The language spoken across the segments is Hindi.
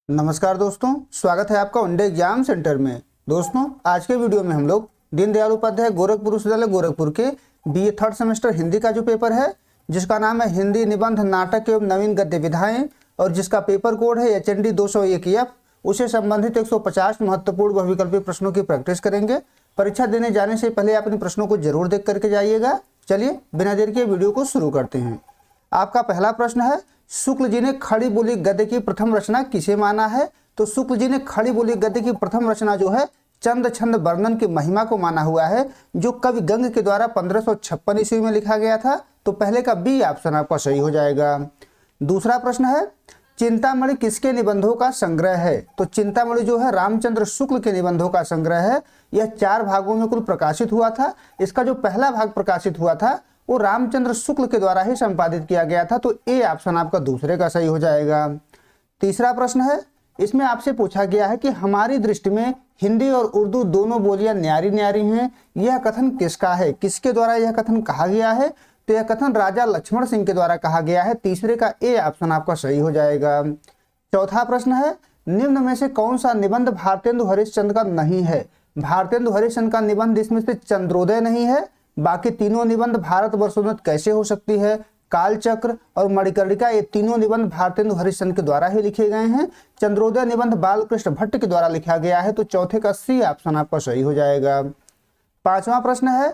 नमस्कार दोस्तों, स्वागत है आपका वनडे एग्जाम सेंटर में। दोस्तों, आज के वीडियो में हम लोग दीनदयाल उपाध्याय गोरखपुर विश्वविद्यालय गोरखपुर के बीए थर्ड सेमेस्टर हिंदी का जो पेपर है, जिसका नाम है हिंदी निबंध नाटक एवं नवीन गद्य विधाएं और जिसका पेपर कोड है HND 201F, उसे संबंधित 150 महत्वपूर्ण बहुविकल्पी प्रश्नों की प्रैक्टिस करेंगे। परीक्षा देने जाने से पहले आप इन प्रश्नों को जरूर देख करके जाइएगा। चलिए बिना देर के वीडियो को शुरू करते हैं। आपका पहला प्रश्न है, शुक्ल जी ने खड़ी बोली गद्य की प्रथम रचना किसे माना है? तो शुक्ल जी ने खड़ी बोली गद्य की प्रथम रचना जो है चंद छंद वर्णन की महिमा को माना हुआ है, जो कवि गंग के द्वारा 1556 ईस्वी में लिखा गया था। तो पहले का बी ऑप्शन आपका सही हो जाएगा। दूसरा प्रश्न है, चिंतामणि किसके निबंधों का संग्रह है? तो चिंतामणि जो है रामचंद्र शुक्ल के निबंधों का संग्रह है। यह 4 भागों में कुल प्रकाशित हुआ था। इसका जो पहला भाग प्रकाशित हुआ था वो रामचंद्र शुक्ल के द्वारा ही संपादित किया गया था। तो ए ऑप्शन आपका दूसरे का सही हो जाएगा। तीसरा प्रश्न है, इसमें आपसे पूछा गया है कि हमारी दृष्टि में हिंदी और उर्दू दोनों बोलियां न्यारी न्यारी हैं। यह कथन किसका है? किसके द्वारा यह कथन कहा गया है? तो यह कथन राजा लक्ष्मण सिंह के द्वारा कहा गया है। तीसरे का ए ऑप्शन आपका सही हो जाएगा। चौथा प्रश्न है, निम्न में से कौन सा निबंध भारतेंदु हरिश्चंद्र का नहीं है? भारतेंदु हरिश्चंद्र का निबंध इसमें से चंद्रोदय नहीं है। बाकी तीनों निबंध भारत वर्षोन्नत कैसे हो सकती है, कालचक्र और मणिकर्णिका, ये तीनों निबंध भारतेंदु हरिश्चंद्र के द्वारा ही लिखे गए हैं। चंद्रोदय निबंध बालकृष्ण भट्ट के द्वारा लिखा गया है। तो चौथे का सी ऑप्शन आपका सही हो जाएगा। पांचवा प्रश्न है,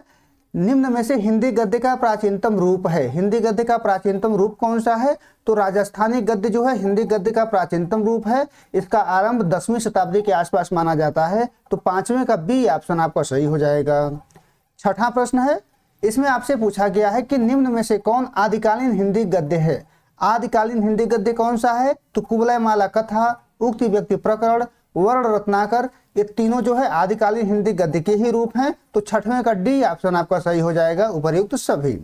निम्न में से हिंदी गद्य का प्राचीनतम रूप है। हिंदी गद्य का प्राचीनतम रूप कौन सा है? तो राजस्थानी गद्य जो है हिंदी गद्य का प्राचीनतम रूप है। इसका आरंभ 10वीं शताब्दी के आसपास माना जाता है। तो पांचवें का बी ऑप्शन आपका सही हो जाएगा। छठा प्रश्न है, इसमें आपसे पूछा गया है कि निम्न में से कौन आदिकालीन हिंदी गद्य है? आदिकालीन हिंदी गद्य कौन सा है? तो कुवलय माला कथा, उक्ति व्यक्ति प्रकरण, वर्ण रत्नाकर, ये तीनों जो है आदिकालीन हिंदी गद्य के ही रूप हैं। तो छठवें का डी ऑप्शन आपका सही हो जाएगा, उपर्युक्त सभी।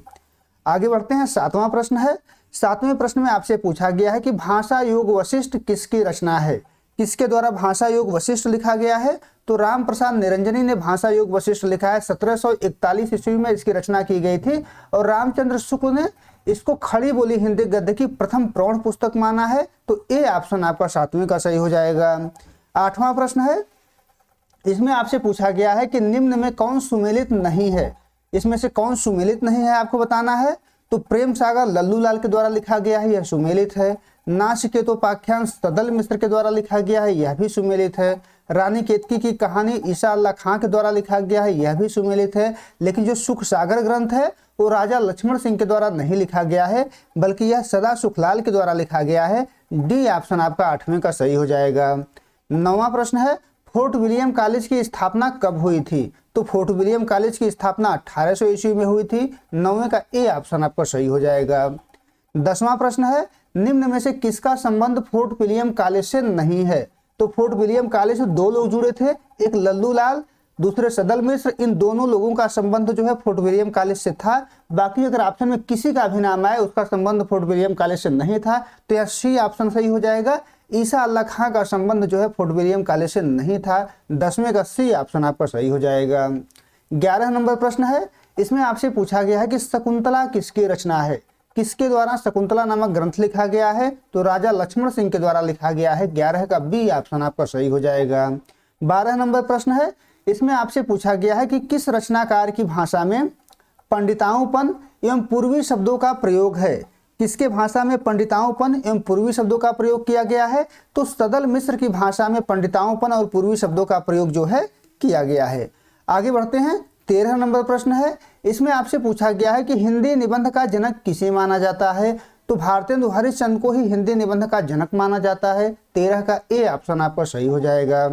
आगे बढ़ते हैं। सातवां प्रश्न है, सातवें प्रश्न में आपसे पूछा गया है कि भाषा योग वशिष्ठ किसकी रचना है? किसके द्वारा भाषा योग वशिष्ठ लिखा गया है? तो राम प्रसाद निरंजनी ने भाषा योग वशिष्ठ लिखा है। 1741 ईस्वी में इसकी रचना की गई थी और रामचंद्र शुक्ल ने इसको खड़ी बोली हिंदी गद्य की प्रथम प्रौढ़ पुस्तक माना है। तो ए ऑप्शन आपका सातवें का सही हो जाएगा। आठवां प्रश्न है, इसमें आपसे पूछा गया है कि निम्न में कौन सुमेलित नहीं है? इसमें से कौन सुमेलित नहीं है आपको बताना है। तो प्रेम सागर लल्लू लाल के द्वारा लिखा गया है, यह सुमेलित है। नाचिकेतोपाख्यान सदल मिश्र के द्वारा लिखा गया है, यह भी सुमेलित है। रानी केतकी की कहानी ईसा अल्लाह खां के द्वारा लिखा गया है, यह भी सुमेलित है। लेकिन जो सुख सागर ग्रंथ है वो राजा लक्ष्मण सिंह के द्वारा नहीं लिखा गया है, बल्कि यह सदा सुखलाल के द्वारा लिखा गया है। डी ऑप्शन आपका आठवें का सही हो जाएगा। नौवां प्रश्न है, फोर्ट विलियम कॉलेज की स्थापना कब हुई थी? तो फोर्ट विलियम कॉलेज की स्थापना 1800 ईस्वी में हुई थी। नौवें का ए ऑप्शन आपका सही हो जाएगा। 10वां प्रश्न है, निम्न में से किसका संबंध फोर्ट विलियम कॉलेज से नहीं है? तो फोर्ट विलियम कॉलेज से 2 लोग जुड़े थे, एक लल्लू लाल, दूसरे सदल मिश्र। इन दोनों लोगों का संबंध जो है फोर्ट विलियम कॉलेज से था। बाकी अगर ऑप्शन में किसी का भी नाम आए उसका संबंध फोर्ट विलियम कॉलेज से नहीं था, तो यह सी ऑप्शन सही हो जाएगा। ईसा अल्लाह खां का संबंध जो है फोर्ट विलियम कॉलेज से नहीं था। 10वें का सी ऑप्शन आपका सही हो जाएगा। 11 नंबर प्रश्न है, इसमें आपसे पूछा गया है कि शकुंतला किसकी रचना है? किसके द्वारा शकुंतला नामक ग्रंथ लिखा गया है? तो राजा लक्ष्मण सिंह के द्वारा लिखा गया है। 11 का बी ऑप्शन आपका सही हो जाएगा। 12 नंबर प्रश्न है, इसमें आपसे पूछा गया है कि किस रचनाकार की भाषा में पंडिताऊपन एवं पूर्वी शब्दों का प्रयोग है? किसके भाषा में पंडिताऊपन एवं पूर्वी शब्दों का प्रयोग किया गया है? तो सदल मिश्र की भाषा में पंडिताऊपन और पूर्वी शब्दों का प्रयोग जो है किया गया है। आगे बढ़ते हैं। 13 नंबर प्रश्न है, इसमें आपसे पूछा गया है कि हिंदी निबंध का जनक किसे माना जाता है? तो भारतेंदु हरिश्चंद्र को ही हिंदी निबंध का जनक माना जाता है। 13 का ए ऑप्शन आपका सही हो जाएगा।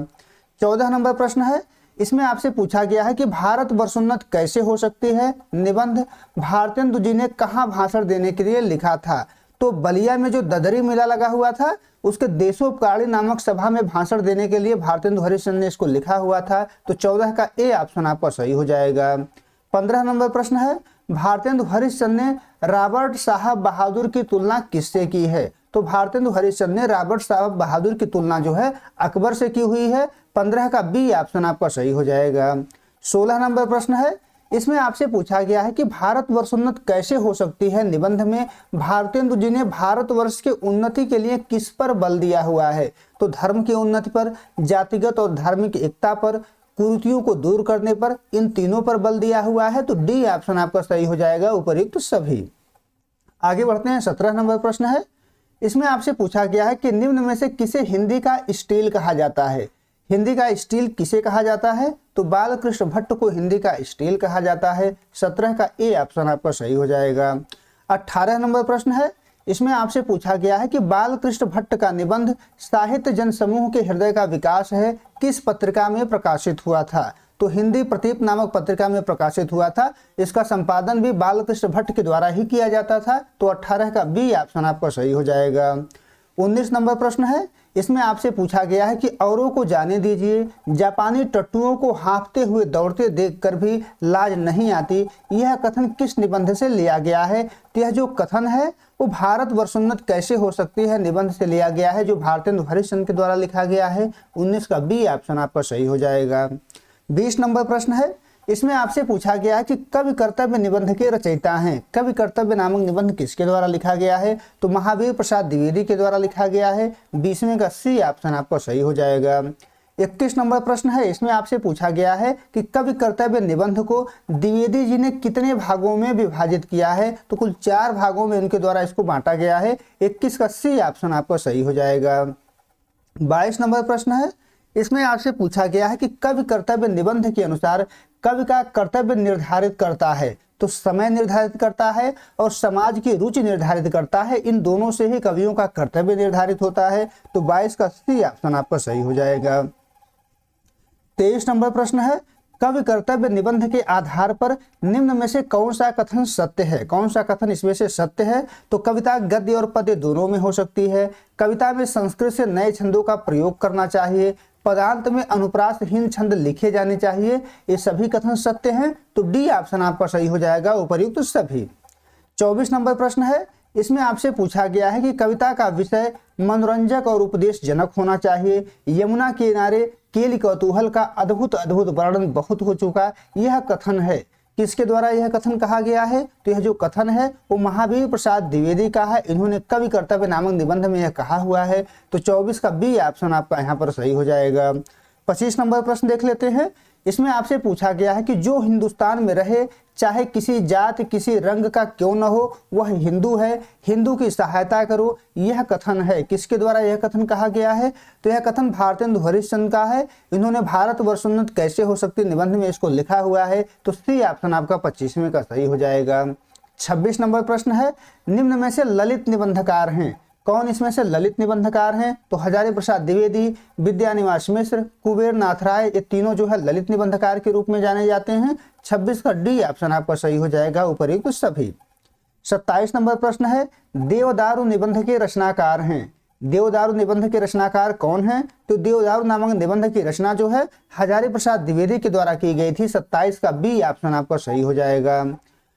14 नंबर प्रश्न है, इसमें आपसे पूछा गया है कि भारत वर्षोन्नत कैसे हो सकती है? निबंध भारतेंदु जी ने कहाँ भाषण देने के लिए लिखा था? तो बलिया में जो ददरी मेला लगा हुआ था उसके देशोपकारी नामक सभा में भाषण देने के लिए भारतेंदु हरिश्चंद्र ने इसको लिखा हुआ था। तो 14 का ए ऑप्शन आपका सही हो जाएगा। 15 नंबर प्रश्न है, भारतेंदु हरिश्चंद्र ने रॉबर्ट साहब बहादुर की तुलना किससे की है? तो भारतेंदु हरिश्चंद्र ने रॉबर्ट साहब बहादुर की तुलना जो है अकबर से की हुई है। 15 का बी ऑप्शन आपका सही हो जाएगा। 16 नंबर प्रश्न है, इसमें आपसे पूछा गया है कि भारतवर्षोन्नत कैसे हो सकती है। निबंध में भारतेंदु जी ने भारतवर्ष के उन्नति के लिए किस पर बल दिया हुआ है? तो धर्म की उन्नति पर, जातिगत और धार्मिक एकता पर, कुरीतियों को दूर करने पर, इन तीनों पर बल दिया हुआ है। तो डी ऑप्शन आपका सही हो जाएगा, उपर्युक्त सभी। आगे बढ़ते हैं, 17 नंबर प्रश्न है। इसमें आपसे पूछा गया है कि निम्न में से किसे हिंदी का स्टील कहा जाता है? हिंदी का स्टील किसे कहा जाता है? तो बालकृष्ण भट्ट को हिंदी का स्टील कहा जाता है। 17 का ए ऑप्शन आपका सही हो जाएगा। 18 नंबर प्रश्न है। इसमें आपसे पूछा गया है कि बालकृष्ण भट्ट का निबंध साहित्य जन समूह के हृदय का विकास है किस पत्रिका में प्रकाशित हुआ था? तो हिंदी प्रतीप नामक पत्रिका में प्रकाशित हुआ था। इसका संपादन भी बालकृष्ण भट्ट के द्वारा ही किया जाता था। तो 18 का बी ऑप्शन आपका सही हो जाएगा। 19 नंबर प्रश्न है। इसमें आपसे पूछा गया है कि औरों को जाने दीजिए, जापानी टट्टुओं को हाँफते हुए दौड़ते देखकर भी लाज नहीं आती, यह कथन किस निबंध से लिया गया है? तो यह जो कथन है वो भारतवर्षोन्नत कैसे हो सकती है निबंध से लिया गया है, जो भारतेंदु हरिश्चंद्र के द्वारा लिखा गया है। 19 का बी ऑप्शन आपका सही हो जाएगा। 20 नंबर प्रश्न है। इसमें आपसे पूछा गया है कि कवि कर्तव्य निबंध के रचयिता हैं। कवि कर्तव्य नामक निबंध किसके द्वारा लिखा गया है? तो महावीर प्रसाद द्विवेदी के द्वारा लिखा गया है। 20वें का सी ऑप्शन आपका सही हो जाएगा। 21 नंबर प्रश्न है। इसमें आपसे पूछा गया है कि कवि कर्तव्य निबंध को द्विवेदी जी ने कितने भागों में विभाजित किया है? तो कुल 4 भागों में उनके द्वारा इसको बांटा गया है। 21 का सी ऑप्शन आपका सही हो जाएगा। 22 नंबर प्रश्न है। इसमें आपसे पूछा गया है कि कवि कर्तव्य निबंध के अनुसार कवि का कर्तव्य निर्धारित करता है। तो समय निर्धारित करता है और समाज की रुचि निर्धारित करता है। इन दोनों से ही कवियों का कर्तव्य निर्धारित होता है। तो 22 का सी ऑप्शन आपका सही हो जाएगा। 23 नंबर प्रश्न है। कवि कर्तव्य निबंध के आधार पर निम्न में से कौन सा कथन सत्य है? कौन सा कथन इसमें से सत्य है? तो कविता गद्य और पद्य दोनों में हो सकती है। कविता में संस्कृत से नए छंदों का प्रयोग करना चाहिए। पदांत में अनुप्रासहीन छंद लिखे जाने चाहिए। ये सभी कथन सत्य हैं। तो डी ऑप्शन आपका सही हो जाएगा, उपर्युक्त सभी। 24 नंबर प्रश्न है। इसमें आपसे पूछा गया है कि कविता का विषय मनोरंजक और उपदेशजनक होना चाहिए। यमुना के किनारे केली कौतूहल का अद्भुत अद्भुत वर्णन बहुत हो चुका, यह कथन है। किसके द्वारा यह कथन कहा गया है? तो यह जो कथन है वो महावीर प्रसाद द्विवेदी का है। इन्होंने कवि कर्तव्य नामक निबंध में यह कहा हुआ है। तो 24 का बी ऑप्शन आपका यहाँ पर सही हो जाएगा। 25 नंबर प्रश्न देख लेते हैं। इसमें आपसे पूछा गया है कि जो हिंदुस्तान में रहे, चाहे किसी जात किसी रंग का क्यों न हो, वह हिंदू है, हिंदू की सहायता करो, यह कथन है। किसके द्वारा यह कथन कहा गया है? तो यह कथन भारतेंदु हरिश्चंद्र का है। इन्होंने भारतवर्षोन्नत कैसे हो सकती निबंध में इसको लिखा हुआ है। तो सी ऑप्शन आपका 25वें का सही हो जाएगा। 26 नंबर प्रश्न है। निम्न में से ललित निबंधकार हैं। कौन इसमें से ललित निबंधकार हैं? तो हजारी प्रसाद द्विवेदी, विद्यानिवास मिश्र, कुबेर नाथ राय, ये तीनों जो है ललित निबंधकार के रूप में जाने जाते हैं। 26 का डी ऑप्शन आपका सही हो जाएगा, उपर्युक्त सभी। 27 नंबर प्रश्न है। देवदारू निबंध के रचनाकार हैं। देवदारू निबंध के रचनाकार कौन है? तो देवदारू नामक निबंध की रचना जो है हजारी प्रसाद द्विवेदी के द्वारा की गई थी। 27 का बी ऑप्शन आपका सही हो जाएगा।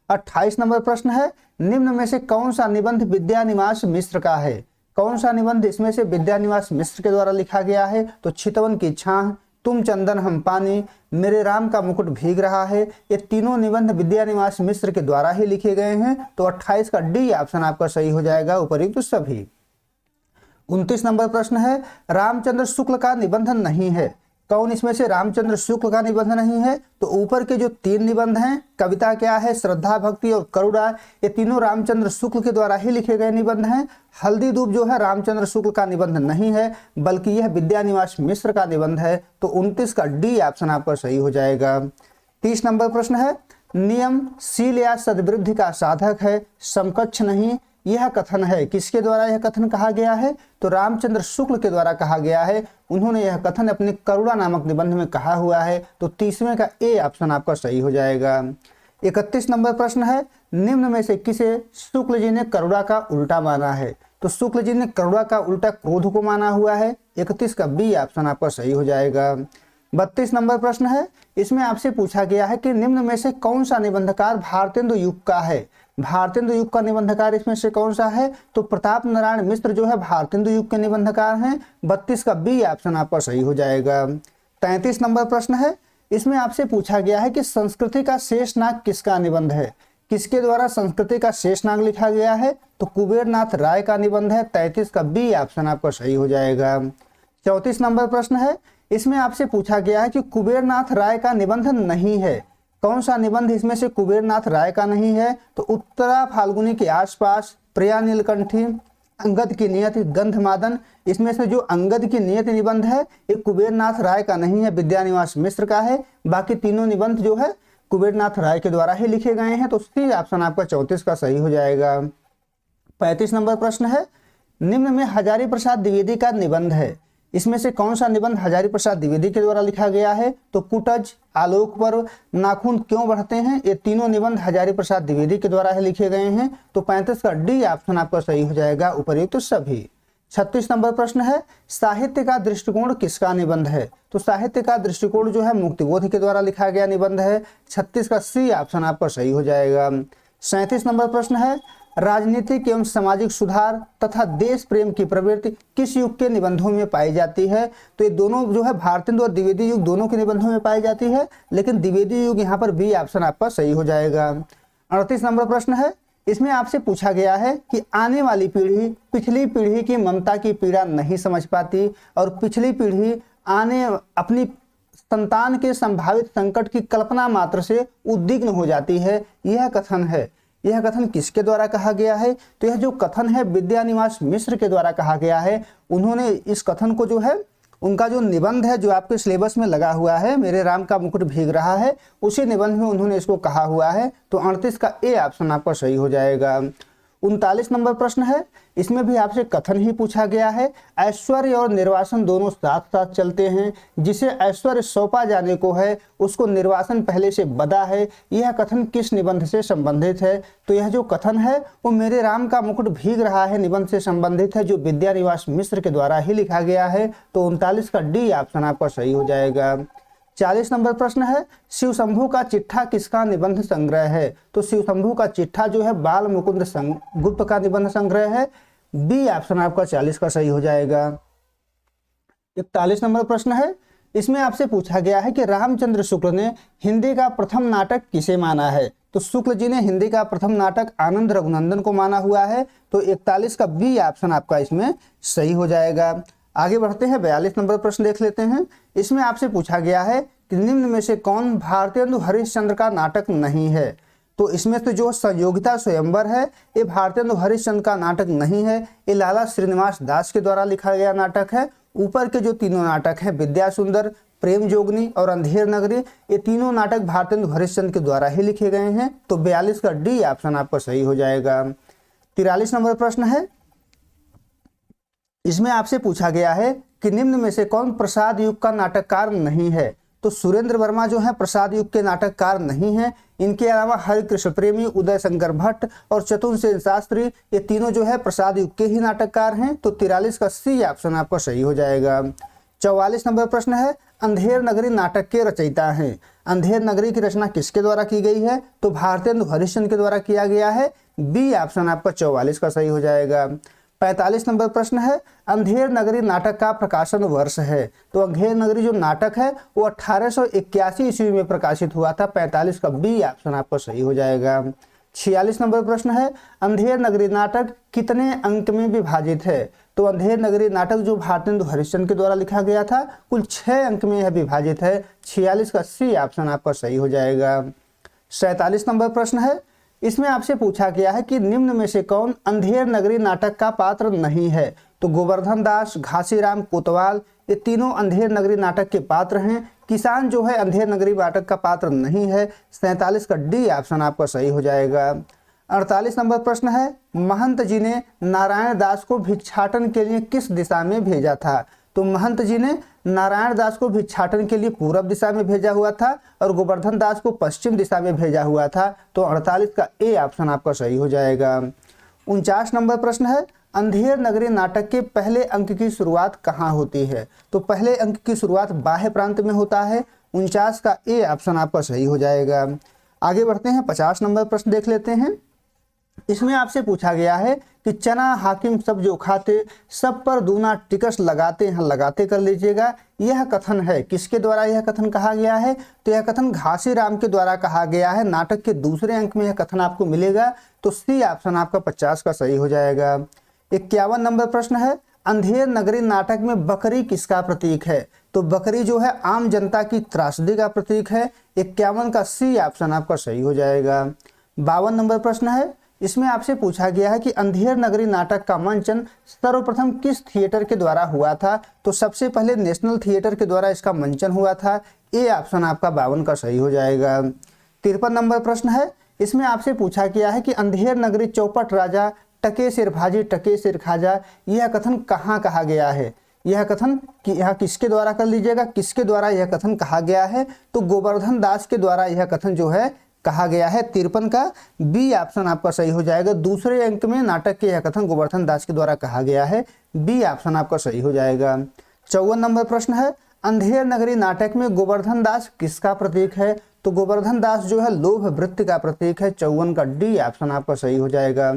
28 नंबर प्रश्न है। निम्न में से कौन सा निबंध विद्यानिवास मिश्र का है? कौन सा निबंध इसमें से विद्यानिवास मिश्र के द्वारा लिखा गया है? तो चितवन की छाह, तुम चंदन हम पानी, मेरे राम का मुकुट भीग रहा है, ये तीनों निबंध विद्यानिवास मिश्र के द्वारा ही लिखे गए हैं। तो 28 का डी ऑप्शन आपका सही हो जाएगा, उपर्युक्त सभी। 29 नंबर प्रश्न है। रामचंद्र शुक्ल का निबंध नहीं है। कौन इसमें से रामचंद्र शुक्ल का निबंध नहीं है? तो ऊपर के जो 3 निबंध हैं, कविता क्या है, श्रद्धा भक्ति और करुणा, ये तीनों रामचंद्र शुक्ल के द्वारा ही लिखे गए निबंध हैं। हल्दी दूब जो है रामचंद्र शुक्ल का निबंध नहीं है, बल्कि यह विद्यानिवास मिश्र का निबंध है। तो 29 का डी ऑप्शन आपका सही हो जाएगा। 30 नंबर प्रश्न है। नियम शील या सद्वृद्धि का साधक है, समकक्ष नहीं, यह कथन है। किसके द्वारा यह कथन कहा गया है? तो रामचंद्र शुक्ल के द्वारा कहा गया है। उन्होंने यह कथन अपने करुणा नामक निबंध में कहा हुआ है। तो 30वें का ए ऑप्शन आपका सही हो जाएगा। 31 नंबर प्रश्न है। निम्न में से किसे शुक्ल जी ने करुणा का उल्टा माना है? तो शुक्ल जी ने करुणा का उल्टा क्रोध को माना हुआ है। 31 का बी ऑप्शन आपका सही हो जाएगा। 32 नंबर प्रश्न है। इसमें आपसे पूछा गया है कि निम्न में से कौन सा निबंधकार भारतेंदु युग का है? भारतेंदु युग का निबंधकार इसमें से कौन सा है? तो प्रताप नारायण मिश्र जो है भारतेंदु युग के निबंधकार हैं। 32 का बी ऑप्शन आपका सही हो जाएगा। 33 नंबर प्रश्न है। इसमें आपसे पूछा गया है कि संस्कृति का शेषनाग किसका निबंध है। किसके द्वारा संस्कृति का शेषनाग लिखा गया है? तो कुबेरनाथ राय का निबंध है। 33 का बी ऑप्शन आपका सही हो जाएगा। 34 नंबर प्रश्न है, इसमें आपसे पूछा गया है कि कुबेरनाथ राय का निबंध नहीं है। कौन सा निबंध इसमें से कुबेरनाथ राय का नहीं है? तो उत्तरा फाल्गुनी के आसपास, प्रिया नीलकंठी, अंगद की नियति, गंधमादन। इसमें से जो अंगद की नियति निबंध है ये कुबेरनाथ राय का नहीं है, विद्यानिवास मिश्र का है। बाकी तीनों निबंध जो है कुबेरनाथ राय के द्वारा ही लिखे गए हैं। तो सी ऑप्शन आपका 34 का सही हो जाएगा। 35 नंबर प्रश्न है, निम्न में हजारी प्रसाद द्विवेदी का निबंध है। इसमें से कौन सा निबंध हजारी प्रसाद द्विवेदी के द्वारा लिखा गया है? तो कुटज, आलोक पर्व, नाखून क्यों बढ़ते हैं, ये तीनों निबंध हजारी प्रसाद द्विवेदी के द्वारा ही लिखे गए हैं। तो 35 का डी ऑप्शन आपका सही हो जाएगा, उपर्युक्त तो सभी। 36 नंबर प्रश्न है, साहित्य का दृष्टिकोण किसका निबंध है? तो साहित्य का दृष्टिकोण जो है मुक्तिबोध के द्वारा लिखा गया निबंध है। 36 का सी ऑप्शन आपका सही हो जाएगा। 37 नंबर प्रश्न है, राजनीतिक एवं सामाजिक सुधार तथा देश प्रेम की प्रवृत्ति किस युग के निबंधों में पाई जाती है? तो ये दोनों जो है भारतेंदु और द्विवेदी युग दोनों के निबंधों में पाई जाती है, लेकिन द्विवेदी युग यहाँ पर बी ऑप्शन आपका सही हो जाएगा। 38 नंबर प्रश्न है, इसमें आपसे पूछा गया है कि आने वाली पीढ़ी पिछली पीढ़ी की ममता की पीड़ा नहीं समझ पाती और पिछली पीढ़ी अपनी संतान के संभावित संकट की कल्पना मात्र से उद्विग्न हो जाती है। यह कथन है, यह कथन किसके द्वारा कहा गया है? तो यह जो कथन है विद्यानिवास मिश्र के द्वारा कहा गया है। उन्होंने इस कथन को जो है, उनका जो निबंध है जो आपके सिलेबस में लगा हुआ है, मेरे राम का मुकुट भीग रहा है, उसी निबंध में उन्होंने इसको कहा हुआ है। तो 38 का ए ऑप्शन आपका सही हो जाएगा। 39 नंबर प्रश्न है, इसमें भी आपसे कथन ही पूछा गया है, ऐश्वर्य और निर्वासन दोनों साथ साथ चलते हैं। जिसे ऐश्वर्य सौंपा जाने को है उसको निर्वासन पहले से बदा है। यह कथन किस निबंध से संबंधित है? तो यह जो कथन है वो मेरे राम का मुकुट भीग रहा है निबंध से संबंधित है, जो विद्यानिवास मिश्र के द्वारा ही लिखा गया है। तो 39 का डी ऑप्शन आपका सही हो जाएगा। 40 नंबर प्रश्न है, शिव शंभू का चिट्ठा किसका निबंध संग्रह है? तो शिव शंभू का चिट्ठा जो है बाल मुकुंद गुप्त का निबंध संग्रह है। बी ऑप्शन आपका 40 का सही हो जाएगा। 41 नंबर प्रश्न है, इसमें आपसे पूछा गया है कि रामचंद्र शुक्ल ने हिंदी का प्रथम नाटक किसे माना है? तो शुक्ल जी ने हिंदी का प्रथम नाटक आनंद रघुनंदन को माना हुआ है। तो 41 का बी ऑप्शन आपका इसमें सही हो जाएगा। आगे बढ़ते हैं, 42 नंबर प्रश्न देख लेते हैं। इसमें आपसे पूछा गया है कि निम्न में से कौन भारतेंदु हरिश्चंद्र का नाटक नहीं है? तो इसमें से जो संयोगिता स्वयंवर है ये भारतेंदु हरिश्चंद्र का नाटक नहीं है, ये लाला श्रीनिवास दास के द्वारा लिखा गया नाटक है। ऊपर के जो तीनों नाटक हैं, विद्या सुंदर, प्रेम जोगनी और अंधेर नगरी, ये तीनों नाटक भारतेंदु हरिश्चंद्र के द्वारा ही लिखे गए हैं। तो 42 का डी ऑप्शन आपका सही हो जाएगा। 43 नंबर प्रश्न है, इसमें आपसे पूछा गया है कि निम्न में से कौन प्रसाद युग का नाटककार नहीं है? तो सुरेंद्र वर्मा जो है प्रसाद युग के नाटककार नहीं है। इनके अलावा हरिकृष्ण प्रेमी, उदय शंकर भट्ट और चतुर्सेन शास्त्री, ये तीनों जो है प्रसाद युग के ही नाटककार हैं। तो 43 का सी ऑप्शन आपका सही हो जाएगा। 44 नंबर प्रश्न है, अंधेर नगरी नाटक के रचयिता हैं। अंधेर नगरी की रचना किसके द्वारा की गई है? तो भारतेंदु हरिश्चंद्र के द्वारा किया गया है। बी ऑप्शन आपका 44 का सही हो जाएगा। 45 नंबर प्रश्न है, अंधेर नगरी नाटक का प्रकाशन वर्ष है। तो अंधेर नगरी जो नाटक है वो 1881 ईस्वी में प्रकाशित हुआ था। 45 का बी ऑप्शन आपका सही हो जाएगा। 46 नंबर प्रश्न है, अंधेर नगरी नाटक कितने अंक में विभाजित है? तो अंधेर नगरी नाटक जो भारतेंदु हरिश्चंद्र के द्वारा लिखा गया था कुल 6 अंक में यह विभाजित है। 46 का सी ऑप्शन आपका सही हो जाएगा। 47 नंबर प्रश्न है, इसमें आपसे पूछा गया है कि निम्न में से कौन अंधेर नगरी नाटक का पात्र नहीं है? तो गोवर्धन दास, घासीराम कोतवाल, ये तीनों अंधेर नगरी नाटक के पात्र हैं। किसान जो है अंधेर नगरी नाटक का पात्र नहीं है। 47 का डी ऑप्शन आपका सही हो जाएगा। 48 नंबर प्रश्न है, महंत जी ने नारायण दास को भिक्षाटन के लिए किस दिशा में भेजा था? तो महंत जी ने नारायण दास को भिक्षाटन के लिए पूर्व दिशा में भेजा हुआ था और गोवर्धन दास को पश्चिम दिशा में भेजा हुआ था। तो 48 का ए ऑप्शन आपका सही हो जाएगा। 49 नंबर प्रश्न है, अंधेर नगरी नाटक के पहले अंक की शुरुआत कहाँ होती है? तो पहले अंक की शुरुआत बाह्य प्रांत में होता है। 49 का ए ऑप्शन आपका सही हो जाएगा। आगे बढ़ते हैं, 50 नंबर प्रश्न देख लेते हैं। इसमें आपसे पूछा गया है कि चना हाकिम सब जो खाते, सब पर दूना टिकस लगाते, यहाँ लगाते कर लीजिएगा। यह कथन है, किसके द्वारा यह कथन कहा गया है? तो यह कथन घासीराम के द्वारा कहा गया है। नाटक के दूसरे अंक में यह कथन आपको मिलेगा। तो सी ऑप्शन आपका 50 का सही हो जाएगा। 51 नंबर प्रश्न है, अंधेर नगरी नाटक में बकरी किसका प्रतीक है? तो बकरी जो है आम जनता की त्रासदी का प्रतीक है। 51 का सी ऑप्शन आपका सही हो जाएगा। 52 नंबर प्रश्न है, इसमें आपसे पूछा गया है कि अंधेर नगरी नाटक का मंचन सर्वप्रथम किस थिएटर के द्वारा हुआ था? तो सबसे पहले नेशनल थिएटर के द्वारा इसका मंचन हुआ था। ए ऑप्शन आपका 52 का सही हो जाएगा। 53 नंबर प्रश्न है, इसमें आपसे पूछा गया है कि अंधेर नगरी चौपट राजा टके सिर भाजी टके सिर खाजा, यह कथन कहाँ कहा गया है? यह कथन कि यहाँ किसके द्वारा कर लीजिएगा, किसके द्वारा यह कथन कहा गया है? तो गोवर्धन दास के द्वारा यह कथन जो है कहा गया है। 53 का बी ऑप्शन आपका सही हो जाएगा। दूसरे अंक में नाटक के यह कथन गोवर्धन दास के द्वारा कहा गया है। बी ऑप्शन आपका सही हो जाएगा। 54 नंबर प्रश्न है, अंधेर नगरी नाटक में गोवर्धन दास किसका प्रतीक है? तो गोवर्धन दास जो है लोभ वृत्ति का प्रतीक है। 54 का डी ऑप्शन आपका सही हो जाएगा।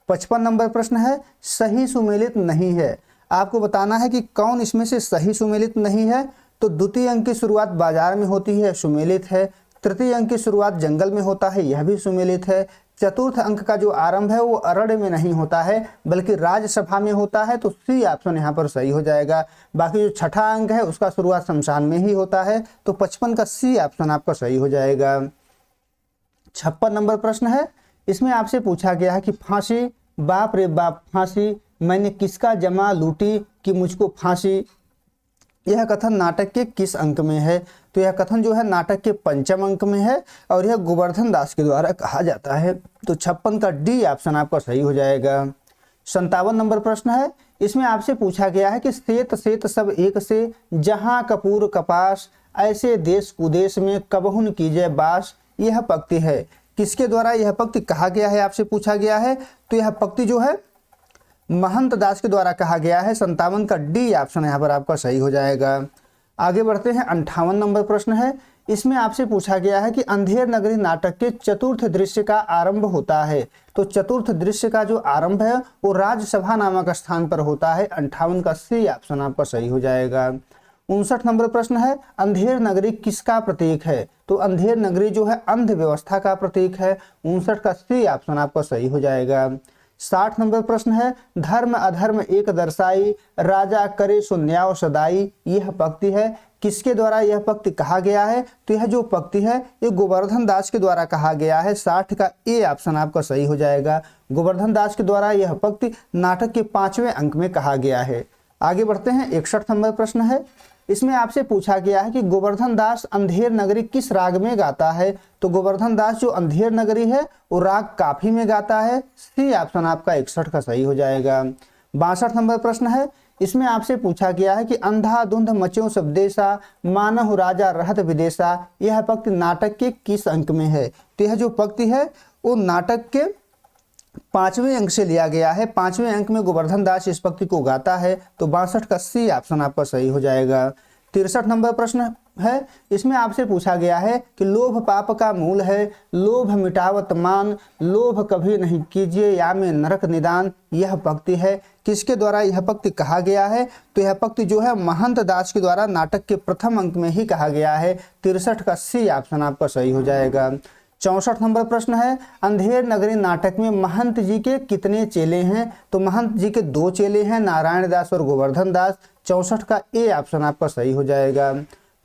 55 नंबर प्रश्न है, सही सुमेलित नहीं है। आपको बताना है कि कौन इसमें से सही सुमेलित नहीं है। तो द्वितीय अंक की शुरुआत बाजार में होती है, सुमेलित है। तृतीय अंक की शुरुआत जंगल में होता है, यह भी सुमेलित है। चतुर्थ अंक का जो आरंभ है वो अरण्य में नहीं होता है बल्कि राज्यसभा में होता है। तो सी ऑप्शन यहाँ पर सही हो जाएगा। बाकी जो छठा अंक है उसका शुरुआत शमशान में ही होता है। तो 55 का सी ऑप्शन आपका सही हो जाएगा। 56 नंबर प्रश्न है, इसमें आपसे पूछा गया है कि फांसी, बाप रे बाप फांसी, मैंने किसका जमा लूटी कि मुझको फांसी, यह कथन नाटक के किस अंक में है? तो यह कथन जो है नाटक के 5वें अंक में है और यह गोवर्धन दास के द्वारा कहा जाता है। तो 56 का डी ऑप्शन आपका सही हो जाएगा। 57 नंबर प्रश्न है, इसमें आपसे पूछा गया है कि सेत सेत सब एक से, जहां कपूर कपास, ऐसे देश कुदेश में कबहुन कीजिए बास, यह पंक्ति है। किसके द्वारा यह पंक्ति कहा गया है आपसे पूछा गया है? तो यह पंक्ति जो है महंत दास के द्वारा कहा गया है। 57 का डी ऑप्शन यहाँ पर आपका सही हो जाएगा। आगे बढ़ते हैं। 58 नंबर प्रश्न है, इसमें आपसे पूछा गया है कि अंधेर नगरी नाटक के चतुर्थ दृश्य का आरंभ होता है। तो चतुर्थ दृश्य का जो आरंभ है वो राज्यसभा नामक स्थान पर होता है। 58 का सी ऑप्शन आपका सही हो जाएगा। 59 नंबर प्रश्न है, अंधेर नगरी किसका प्रतीक है? तो अंधेर नगरी जो है अंध व्यवस्था का प्रतीक है। 59 का सी ऑप्शन आपका सही हो जाएगा। 60 नंबर प्रश्न है, धर्म अधर्म एक दर्शाई, राजा करे सो न्याय सदाई, यह पंक्ति है। किसके द्वारा यह पंक्ति कहा गया है? तो यह जो पंक्ति है ये गोवर्धन दास के द्वारा कहा गया है। 60 का ए ऑप्शन आपका सही हो जाएगा। गोवर्धन दास के द्वारा यह पंक्ति नाटक के 5वें अंक में कहा गया है। आगे बढ़ते हैं। 61 नंबर प्रश्न है, इसमें आपसे पूछा गया है कि गोवर्धन दास अंधेर नगरी किस राग में गाता है? तो गोवर्धन दास जो अंधेर नगरी है वो राग काफी में गाता है। सी ऑप्शन आपका 61 का सही हो जाएगा। 62 नंबर प्रश्न है, इसमें आपसे पूछा गया है कि अंधाधुंध मच्यों सब देशा, मानहु राजा रहत विदेशा, यह पंक्ति नाटक के किस अंक में है? तो यह जो पंक्ति है वो नाटक के 5वें अंक से लिया गया है। 5वें अंक में गोवर्धन दास इस पंक्ति को गाता है। तो 62 का सी ऑप्शन आपका सही हो जाएगा। 63 नंबर प्रश्न है, इसमें आपसे पूछा गया है कि लोभ पाप का मूल है, लोभ मिटावत मान, लोभ कभी नहीं कीजिए या में नरक निदान, यह पंक्ति है। किसके द्वारा यह पंक्ति कहा गया है? तो यह पंक्ति जो है महंत दास के द्वारा नाटक के प्रथम अंक में ही कहा गया है। 63 का सी ऑप्शन आपका सही हो जाएगा। 64 नंबर प्रश्न है, अंधेर नगरी नाटक में महंत जी के कितने चेले हैं? तो महंत जी के 2 चेले हैं, नारायण दास और गोवर्धन दास। 64 का ए ऑप्शन आपका सही हो जाएगा।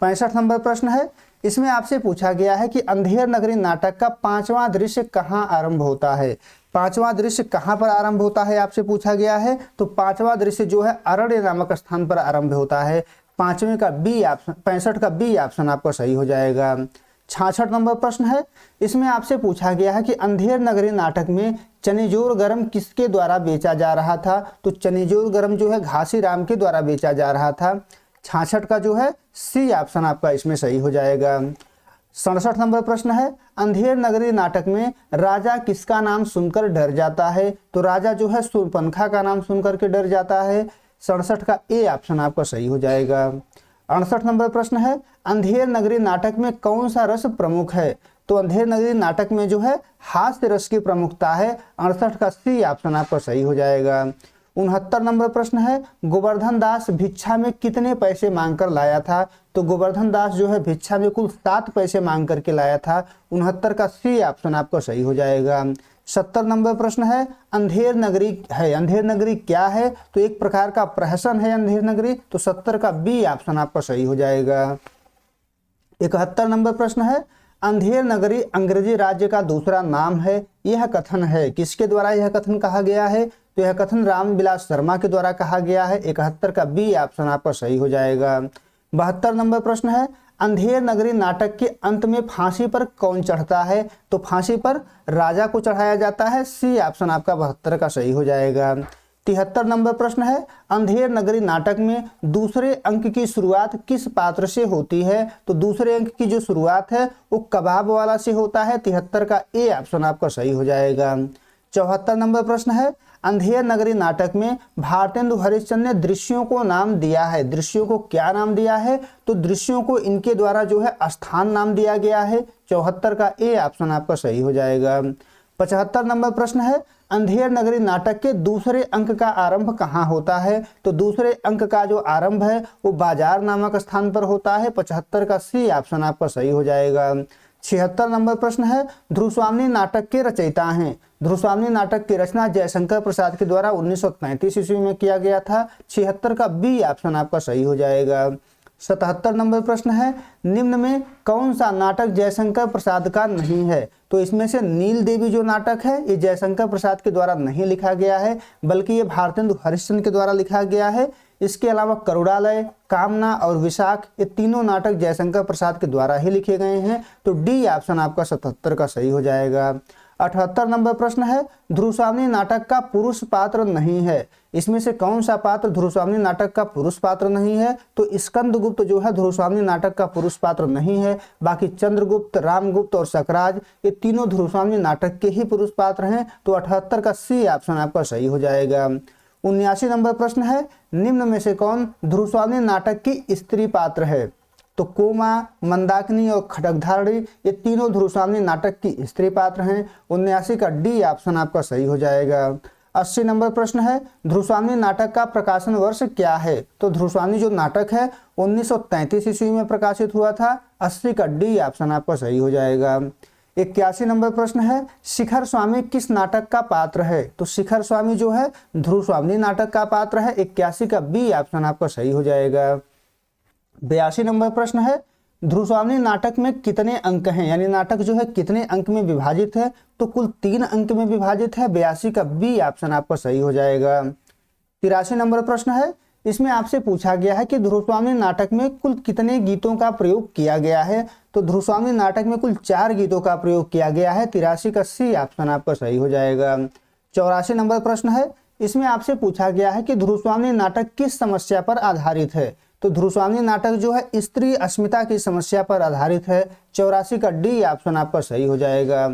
65 नंबर प्रश्न है, इसमें आपसे पूछा गया है कि अंधेर नगरी नाटक का 5वां दृश्य कहाँ आरंभ होता है? 5वां दृश्य कहाँ पर आरंभ होता है आपसे पूछा गया है? तो 5वां दृश्य जो है अरण्य नामक स्थान पर आरंभ होता है। 5वें का बी ऑप्शन 65 का बी ऑप्शन आपका सही हो जाएगा। 66 नंबर प्रश्न है, इसमें आपसे पूछा गया है कि अंधेर नगरी नाटक में चनेजोर गरम किसके द्वारा बेचा जा रहा था? तो चनेजोर गरम जो है घासीराम के द्वारा बेचा जा रहा था। 66 का जो है सी ऑप्शन आपका इसमें सही हो जाएगा। 67 नंबर प्रश्न है, अंधेर नगरी नाटक में राजा किसका नाम सुनकर डर जाता है? तो राजा जो है शूर्पणखा का नाम सुनकर के डर जाता है। 67 का ए ऑप्शन आपका सही हो जाएगा। 68 नंबर प्रश्न है, अंधेर नगरी नाटक में कौन सा रस प्रमुख है? तो अंधेर नगरी नाटक में जो है हास्य रस की प्रमुखता है। 68 का सी ऑप्शन आपका सही हो जाएगा। 69 नंबर प्रश्न है, गोवर्धन दास भिक्षा में कितने पैसे मांगकर लाया था? तो गोवर्धन दास जो है भिक्षा में कुल 7 पैसे मांग करके लाया था। 69 का सी ऑप्शन आपका सही हो जाएगा। 70 नंबर प्रश्न है, अंधेर नगरी है, अंधेर नगरी क्या है? तो एक प्रकार का प्रहसन है अंधेर नगरी। तो 70 का बी ऑप्शन आपका सही हो जाएगा। 71 नंबर प्रश्न है, अंधेर नगरी अंग्रेजी राज्य का दूसरा नाम है, यह कथन है, किसके द्वारा यह कथन कहा गया है? तो यह कथन रामविलास शर्मा के द्वारा कहा गया है। 71 का बी ऑप्शन आपका सही हो जाएगा। 72 नंबर प्रश्न है, अंधेर नगरी नाटक के अंत में फांसी पर कौन चढ़ता है? तो फांसी पर राजा को चढ़ाया जाता है। सी ऑप्शन आपका 72 का सही हो जाएगा। 73 नंबर प्रश्न है, अंधेर नगरी नाटक में दूसरे अंक की शुरुआत किस पात्र से होती है? तो दूसरे अंक की जो शुरुआत है वो कबाब वाला से होता है। 73 का ए ऑप्शन आपका सही हो जाएगा। 74 नंबर प्रश्न है, अंधेर नगरी नाटक में भारतेंदु हरिश्चंद्र ने दृश्यों को नाम दिया है, दृश्यों को क्या नाम दिया है? तो दृश्यों को इनके द्वारा जो है स्थान नाम दिया गया है। 74 का ए ऑप्शन आपका सही हो जाएगा। 75 नंबर प्रश्न है, अंधेर नगरी नाटक के दूसरे अंक का आरंभ कहाँ होता है? तो दूसरे अंक का जो आरंभ है वो बाजार नामक स्थान पर होता है। 75 का सी ऑप्शन आपका सही हो जाएगा। 76 नंबर प्रश्न है, ध्रुवस्वामिनी नाटक के रचयिता हैं। ध्रुवस्वामिनी नाटक की रचना जयशंकर प्रसाद के द्वारा 1933 ईस्वी में किया गया था। 76 का बी ऑप्शन आपका सही हो जाएगा। 77 नंबर प्रश्न है, निम्न में कौन सा नाटक जयशंकर प्रसाद का नहीं है? तो इसमें से नील देवी जो नाटक है ये जयशंकर प्रसाद के द्वारा नहीं लिखा गया है, बल्कि ये भारतेंदु हरिश्चंद्र के द्वारा लिखा गया है। इसके अलावा करुणालय, कामना और विशाख ये तीनों नाटक जयशंकर प्रसाद के द्वारा ही लिखे गए हैं। तो डी ऑप्शन आपका 77 का सही हो जाएगा। 78 नंबर प्रश्न है, ध्रुवस्वामिनी नाटक का पुरुष पात्र नहीं है, इसमें से कौन सा पात्र ध्रुवस्वामिनी नाटक का पुरुष पात्र नहीं है? तो स्कंदगुप्त जो है ध्रुवस्वामिनी नाटक का पुरुष पात्र नहीं है। बाकी चंद्रगुप्त, रामगुप्त और सकराज ये तीनों ध्रुवस्वामिनी नाटक के ही पुरुष पात्र हैं। तो 78 का सी ऑप्शन आपका सही हो जाएगा। 79 नंबर प्रश्न है, निम्न में से कौन ध्रुवस्वामिनी नाटक की स्त्री पात्र है? तो कोमा, मंदाकिनी और खड्गधारणी ये तीनों ध्रुवस्वामिनी नाटक की स्त्री पात्र हैं। 79 का डी ऑप्शन आपका सही हो जाएगा। 80 नंबर प्रश्न है, ध्रुवस्वामिनी नाटक का प्रकाशन वर्ष क्या है? तो ध्रुवस्वामिनी जो नाटक है 1933 ईस्वी में प्रकाशित हुआ था। 80 का डी ऑप्शन आपका सही हो जाएगा। 81 नंबर प्रश्न है, शिखर स्वामी किस नाटक का पात्र है? तो शिखर स्वामी जो है ध्रुवस्वामिनी नाटक का पात्र है। 81 का बी ऑप्शन आपका सही हो जाएगा। 82 नंबर प्रश्न है, ध्रुवस्वामिनी नाटक में कितने अंक हैं? यानी नाटक जो है कितने अंक में विभाजित है? तो कुल 3 अंक में विभाजित है। 82 का बी ऑप्शन आपका सही हो जाएगा। 83 नंबर प्रश्न है, इसमें आपसे पूछा गया है कि ध्रुवस्वामिनी नाटक में कुल कितने गीतों का प्रयोग किया गया है? तो ध्रुवस्वामिनी नाटक में कुल 4 गीतों का प्रयोग किया गया है। 83 का सी ऑप्शन आपका सही हो जाएगा। 84 नंबर प्रश्न है, इसमें आपसे पूछा गया है कि ध्रुवस्वामिनी नाटक किस समस्या पर आधारित है? तो ध्रुवस्वामिनी नाटक जो है स्त्री अस्मिता की समस्या पर आधारित है। 84 का डी ऑप्शन आपका सही हो जाएगा।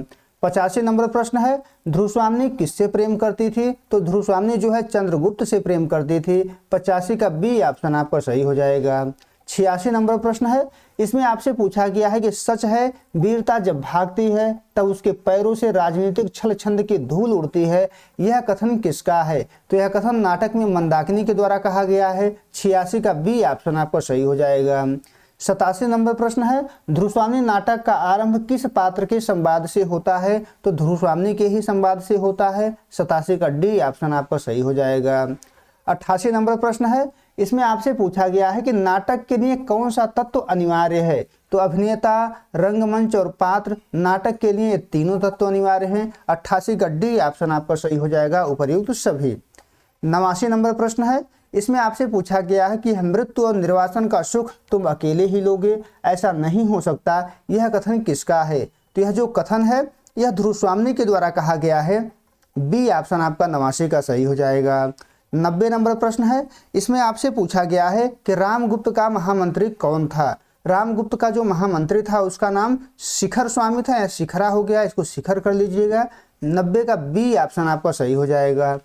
85 नंबर प्रश्न है, ध्रुवस्वामिनी किससे प्रेम करती थी? तो ध्रुवस्वामिनी जो है चंद्रगुप्त से प्रेम करती थी। 85 का बी ऑप्शन आपका सही हो जाएगा। 86 नंबर प्रश्न है, इसमें आपसे पूछा गया है कि सच है वीरता जब भागती है तब उसके पैरों से राजनीतिक छल छंद की धूल उड़ती है, यह कथन किसका है? तो यह कथन नाटक में मंदाकिनी के द्वारा कहा गया है। 86 का बी ऑप्शन आपका सही हो जाएगा। 87 नंबर प्रश्न है, ध्रुवस्वामिनी नाटक का आरंभ किस पात्र के संवाद से होता है? तो ध्रुवस्वामिनी के ही संवाद से होता है। 87 का डी ऑप्शन आपका सही हो जाएगा। 88 नंबर प्रश्न है, इसमें आपसे पूछा गया है कि नाटक के लिए कौन सा तत्व अनिवार्य है? तो अभिनेता, रंगमंच और पात्र, नाटक के लिए तीनों तत्व अनिवार्य हैं। 88 का डी ऑप्शन आपका सही हो जाएगा, उपर्युक्त सभी। 89 नंबर प्रश्न है, इसमें आपसे पूछा गया है कि मृत्यु और निर्वासन का सुख तुम अकेले ही लोगे, ऐसा नहीं हो सकता, यह कथन किसका है? तो यह जो कथन है यह ध्रुवस्वामिनी के द्वारा कहा गया है। बी ऑप्शन आपका 89 का सही हो जाएगा। 90 नंबर प्रश्न है, इसमें आपसे पूछा गया है कि रामगुप्त का महामंत्री कौन था? रामगुप्त का जो महामंत्री था उसका नाम शिखर स्वामी था, या शिखरा हो गया, इसको शिखर कर लीजिएगा। 90 का बी ऑप्शन आपका सही हो जाएगा।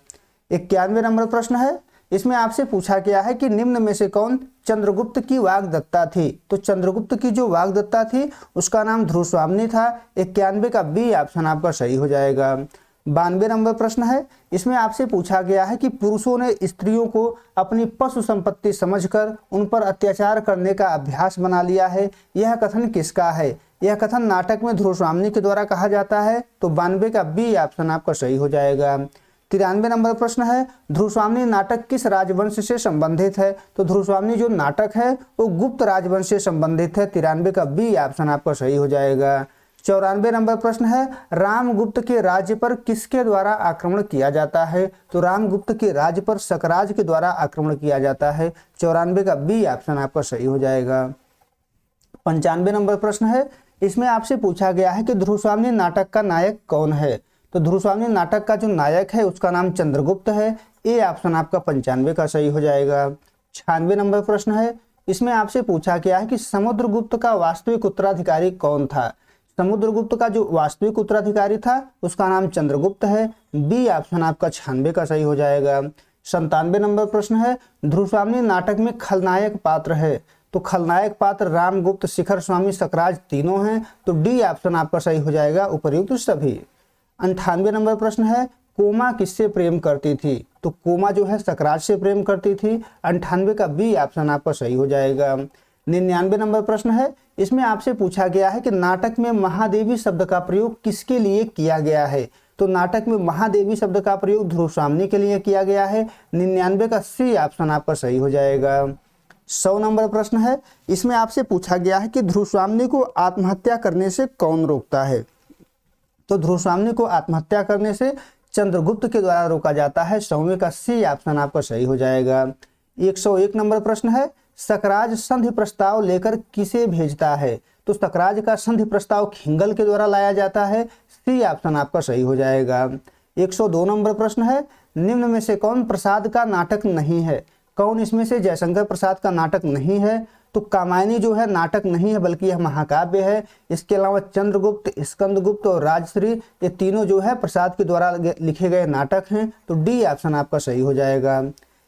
91 नंबर प्रश्न है, इसमें आपसे पूछा गया है कि निम्न में से कौन चंद्रगुप्त की वाग्दत्ता थी। तो चंद्रगुप्त की जो वाग्दत्ता थी उसका नाम ध्रुवस्वामिनी था। 91 का बी ऑप्शन आपका सही हो जाएगा। 92 नंबर प्रश्न है, इसमें आपसे पूछा गया है कि पुरुषों ने स्त्रियों को अपनी पशु संपत्ति समझकर उन पर अत्याचार करने का अभ्यास बना लिया है, यह कथन किसका है। यह कथन नाटक में ध्रुवस्वामिनी के द्वारा कहा जाता है। तो 92 का बी ऑप्शन आपका सही हो जाएगा। 93 नंबर प्रश्न है, ध्रुवस्वामिनी नाटक किस राजवंश से संबंधित है। तो ध्रुवस्वामिनी जो नाटक है वो गुप्त राजवंश से संबंधित है। 93 का बी ऑप्शन आपका सही हो जाएगा। 94 नंबर प्रश्न है, रामगुप्त के राज्य पर किसके द्वारा आक्रमण किया जाता है। तो रामगुप्त के राज्य पर सकराज के द्वारा आक्रमण किया जाता है। 94 का बी ऑप्शन आपका सही हो जाएगा। 95 नंबर प्रश्न है, इसमें आपसे पूछा गया है कि ध्रुवस्वामिनी नाटक का नायक कौन है। तो ध्रुवस्वामिनी नाटक का जो नायक है उसका नाम चंद्रगुप्त है। ए ऑप्शन आपका 95 का सही हो जाएगा। 96 नंबर प्रश्न है, इसमें आपसे पूछा गया है कि समुद्रगुप्त का वास्तविक उत्तराधिकारी कौन था। समुद्रगुप्त का जो वास्तविक उत्तराधिकारी था उसका नाम चंद्रगुप्त है। बी ऑप्शन आपका 96 का सही हो जाएगा। 97 नंबर प्रश्न है, ध्रुवस्वामिनी नाटक में खलनायक पात्र है। तो खलनायक पात्र रामगुप्त, शिखर स्वामी, सकराज तीनों हैं। तो डी ऑप्शन आपका सही हो जाएगा, उपर्युक्त सभी। 98 नंबर प्रश्न है, कोमा किससे प्रेम करती थी। तो कोमा जो है सकराज से प्रेम करती थी। 98 का बी ऑप्शन आपका सही हो जाएगा। 99 नंबर प्रश्न है, इसमें आपसे पूछा गया है कि नाटक में महादेवी शब्द का प्रयोग किसके लिए किया गया है। तो नाटक में महादेवी शब्द का प्रयोग ध्रुवस्वामिनी के लिए किया गया है। 99 का सी ऑप्शन आपका सही हो जाएगा। 100 नंबर प्रश्न है, इसमें आपसे पूछा गया है कि ध्रुवस्वामिनी को आत्महत्या करने से कौन रोकता है। तो ध्रुवस्वामिनी को आत्महत्या करने से चंद्रगुप्त के द्वारा रोका जाता है। 100वें का सी ऑप्शन आपका सही हो जाएगा। 101 नंबर प्रश्न है, सकराज संधि प्रस्ताव लेकर किसे भेजता है। तो सकराज का संधि प्रस्ताव खिंगल के द्वारा लाया जाता है। सी ऑप्शन आपका सही हो जाएगा। 102 नंबर प्रश्न है, निम्न में से कौन प्रसाद का नाटक नहीं है। कौन इसमें से जयशंकर प्रसाद का नाटक नहीं है। तो कामायनी जो है नाटक नहीं है बल्कि यह महाकाव्य है। इसके अलावा चंद्रगुप्त, स्कंदगुप्त और राजश्री ये तीनों जो है प्रसाद के द्वारा लिखे गए नाटक हैं। तो डी ऑप्शन आपका सही हो जाएगा।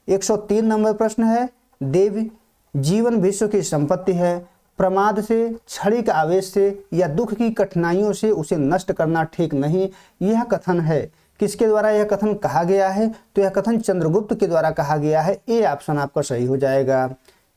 103 नंबर प्रश्न है, देवी जीवन विश्व की संपत्ति है, प्रमाद से, क्षणिक आवेश से या दुख की कठिनाइयों से उसे नष्ट करना ठीक नहीं, यह कथन है। किसके द्वारा यह कथन कहा गया है। तो यह कथन चंद्रगुप्त के द्वारा कहा गया है। ए ऑप्शन आपका सही हो जाएगा।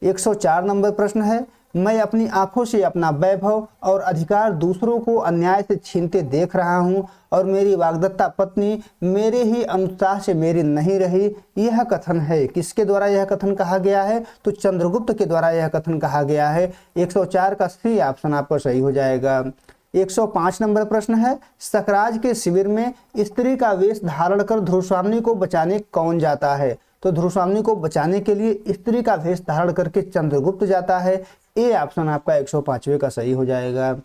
104 नंबर प्रश्न है, मैं अपनी आंखों से अपना वैभव और अधिकार दूसरों को अन्याय से छीनते देख रहा हूं और मेरी वाग्दत्ता पत्नी मेरे ही अनुत्साह से मेरी नहीं रही, यह कथन है। किसके द्वारा यह कथन कहा गया है। तो चंद्रगुप्त के द्वारा यह कथन कहा गया है। 104 का सी ऑप्शन आपका सही हो जाएगा। 105 नंबर प्रश्न है, सकराज के शिविर में स्त्री का वेश धारण कर ध्रुवस्वामिनी को बचाने कौन जाता है। तो ध्रुवस्वामिनी को बचाने के लिए स्त्री का वेश धारण करके चंद्रगुप्त जाता है। ए ऑप्शन आपका 105वें का सही हो जाएगा।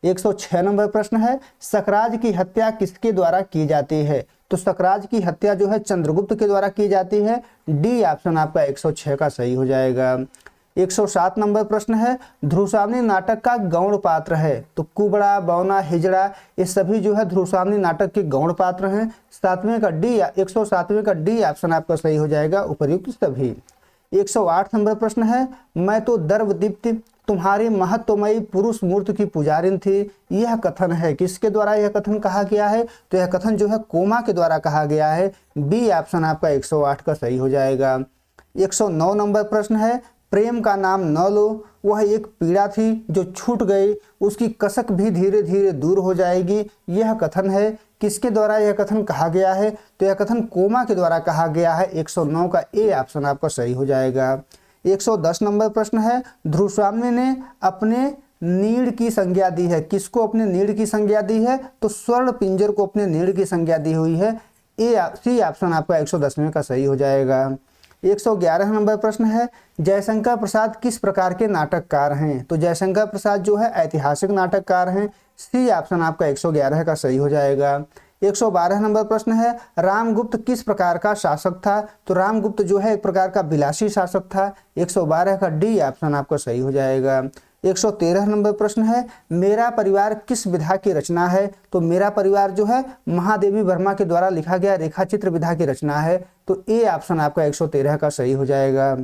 106 नंबर प्रश्न है, सकराज की हत्या किसके द्वारा की जाती है। तो सकराज की हत्या जो है चंद्रगुप्त के द्वारा की जाती है। डी ऑप्शन आपका 106 का सही हो जाएगा। 107 नंबर प्रश्न है, ध्रुवस्वामिनी नाटक का गौण पात्र है। तो कुबड़ा, बौना, हिजड़ा ये सभी जो है ध्रुवस्वामिनी नाटक के गौण पात्र हैं। 7वें का डी 107वें का डी ऑप्शन आपका सही हो जाएगा, उपर्युक्त सभी। 108 नंबर प्रश्न है, मैं तो दर्वदीप्ति तुम्हारी महत्वमयी पुरुष मूर्ति की पुजारिन थी, यह कथन है। किसके द्वारा यह कथन कहा गया है। तो यह कथन जो है कोमा के द्वारा कहा गया है। बी ऑप्शन आपका 108 का सही हो जाएगा। 109 नंबर प्रश्न है, प्रेम का नाम न लो, वह एक पीड़ा थी जो छूट गई, उसकी कसक भी धीरे धीरे दूर हो जाएगी, यह कथन है। किसके द्वारा यह कथन कहा गया है। तो यह कथन कोमा के द्वारा कहा गया है। 109 का ए ऑप्शन आपका सही हो जाएगा। 110 नंबर प्रश्न है, ध्रुवस्वामिनी ने अपने नीड़ की संज्ञा दी है। किसको अपने नीड़ की संज्ञा दी है। तो स्वर्ण पिंजर को अपने नीड़ की संज्ञा दी हुई है। सी ऑप्शन आपका 110वें का सही हो जाएगा। 111 नंबर प्रश्न है, जयशंकर प्रसाद किस प्रकार के नाटककार हैं। तो जयशंकर प्रसाद जो है ऐतिहासिक नाटककार हैं। सी ऑप्शन आपका 111 का सही हो जाएगा। 112 नंबर प्रश्न है, रामगुप्त किस प्रकार का शासक था। तो रामगुप्त जो है एक प्रकार का विलासी शासक था। 112 का डी ऑप्शन आपका सही हो जाएगा। 113 नंबर प्रश्न है मेरा परिवार किस विधा की रचना है? तो मेरा परिवार जो है महादेवी वर्मा के द्वारा लिखा गया रेखाचित्र विधा की रचना है। तो ए ऑप्शन आपका 113 का सही हो जाएगा।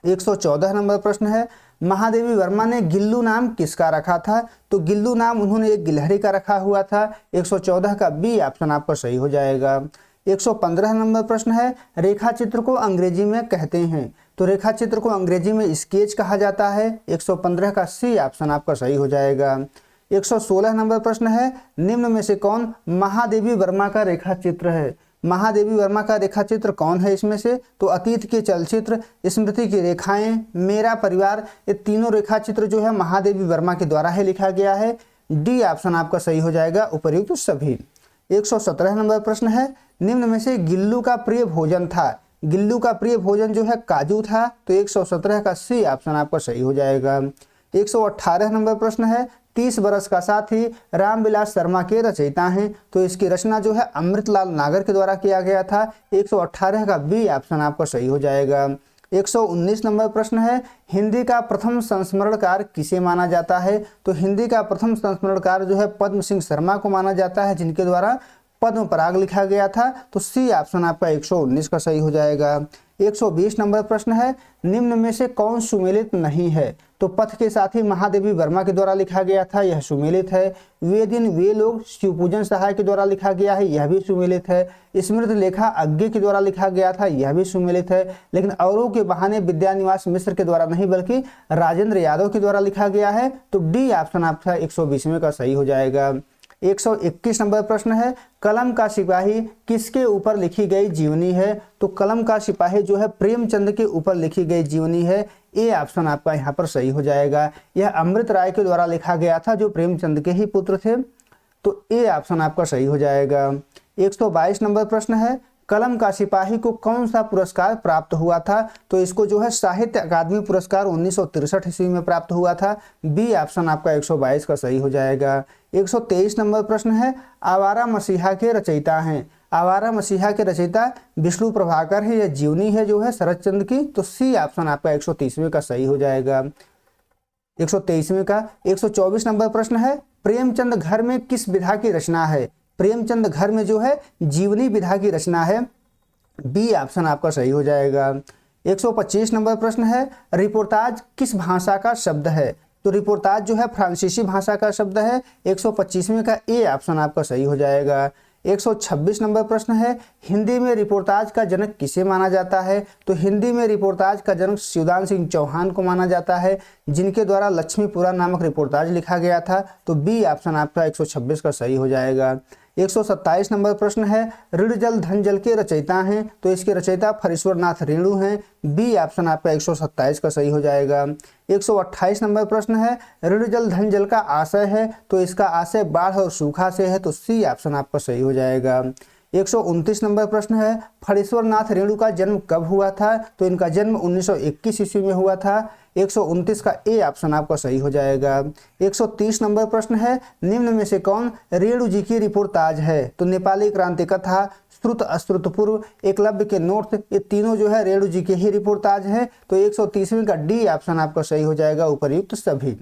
114 नंबर प्रश्न है महादेवी वर्मा ने गिल्लू नाम किसका रखा था? तो गिल्लू नाम उन्होंने एक गिलहरी का रखा हुआ था। 114 का बी ऑप्शन आपका सही हो जाएगा। 115 नंबर प्रश्न है रेखा चित्र को अंग्रेजी में कहते हैं? तो रेखा चित्र को अंग्रेजी में स्केच कहा जाता है। 115 का सी ऑप्शन आपका सही हो जाएगा। 116 नंबर प्रश्न है निम्न में से कौन महादेवी वर्मा का रेखा चित्र है? महादेवी वर्मा का रेखा चित्र कौन है इसमें से? तो अतीत के चलचित्र, स्मृति की रेखाएं, मेरा परिवार, ये तीनों रेखा चित्र जो है महादेवी वर्मा के द्वारा है लिखा गया है। डी ऑप्शन आपका सही हो जाएगा उपर्युक्त सभी। 117 नंबर प्रश्न है निम्न में से गिल्लू का प्रिय भोजन था? गिल्लू का प्रिय भोजन जो है काजू था। तो 117 का सी ऑप्शन आपका सही हो जाएगा। 118 नंबर प्रश्न है 30 बरस का साथी रामविलास शर्मा के रचयिता हैं? तो इसकी रचना जो है अमृतलाल नागर के द्वारा किया गया था। 118 का बी ऑप्शन आपका सही हो जाएगा। 119 नंबर प्रश्न है हिंदी का प्रथम संस्मरणकार किसे माना जाता है? तो हिंदी का प्रथम संस्मरणकार जो है पद्म सिंह शर्मा को माना जाता है, जिनके द्वारा पद्म पराग लिखा गया था। तो सी ऑप्शन आपका 119 का सही हो जाएगा। 120 नंबर प्रश्न है निम्न में से कौन सुमेलित नहीं है? तो पथ के साथी महादेवी वर्मा के द्वारा लिखा गया था, यह सुमेलित है। वे दिन वे लोग शिवपूजन सहाय के द्वारा लिखा गया है, यह भी सुमेलित है। स्मृत लेखा अज्ञे के द्वारा लिखा गया था, यह भी सुमेलित है। लेकिन औरों के बहाने विद्यानिवास मिश्र के द्वारा नहीं बल्कि राजेंद्र यादव के द्वारा लिखा गया है। तो डी ऑप्शन आपका 120वें का सही हो जाएगा। 121 नंबर प्रश्न है कलम का सिपाही किसके ऊपर लिखी गई जीवनी है? तो कलम का सिपाही जो है प्रेमचंद के ऊपर लिखी गई जीवनी है। ए ऑप्शन आपका यहाँ पर सही हो जाएगा। यह अमृत राय के द्वारा लिखा गया था, जो प्रेमचंद के ही पुत्र थे। तो ए ऑप्शन आपका सही हो जाएगा। 122 नंबर प्रश्न है कलम का सिपाही को कौन सा पुरस्कार प्राप्त हुआ था? तो इसको जो है साहित्य अकादमी पुरस्कार 1963 ईस्वी में प्राप्त हुआ था। बी ऑप्शन आपका 122 का सही हो जाएगा। 123 नंबर प्रश्न है आवारा मसीहा के रचयिता हैं? आवारा मसीहा के रचयिता विष्णु प्रभाकर है, यह जीवनी है जो है शरद चंद्र की। तो सी ऑप्शन आपका 130वें का सही हो जाएगा। 123वें का 124 नंबर प्रश्न है प्रेमचंद घर में किस विधा की रचना है? प्रेमचंद घर में जो है जीवनी विधा की रचना है। बी ऑप्शन आपका सही हो जाएगा। 125 नंबर प्रश्न है रिपोर्टाज किस भाषा का शब्द है? तो रिपोर्टाज जो है फ्रांसीसी भाषा का शब्द है। 125वें का ए ऑप्शन आपका सही हो जाएगा। 126 नंबर प्रश्न है हिंदी में रिपोर्टाज का जनक किसे माना जाता है? तो हिंदी में रिपोर्टाज का जनक शिवदान सिंह चौहान को माना जाता है, जिनके द्वारा लक्ष्मीपुरा नामक रिपोर्टाज लिखा गया था। तो बी ऑप्शन आपका 126 का सही हो जाएगा। 127 नंबर प्रश्न है ऋण जल धन जल के रचयिता हैं? तो इसके रचयिता फरीश्वर नाथ रेणु हैं। बी ऑप्शन आपका 127 का सही हो जाएगा। 128 नंबर प्रश्न है ऋण जल धन जल का आशय है? तो इसका आशय बाढ़ और सूखा से है। तो सी ऑप्शन आपका सही हो जाएगा। 129 नंबर प्रश्न है फणीश्वर नाथ रेणु का जन्म कब हुआ था? तो इनका जन्म 1921 ईस्वी में हुआ था। 129 का ए ऑप्शन आपका सही हो जाएगा। 130 नंबर प्रश्न है निम्न में से कौन रेणु जी की रिपोर्टाज है? तो नेपाली क्रांति कथा, श्रुत अश्रुतपूर्व, एकलव्य के नोट्स, ये तीनों जो है रेणु जी के ही रिपोर्टाज है। तो 130वें का डी ऑप्शन आपका सही हो जाएगा उपर्युक्त सभी।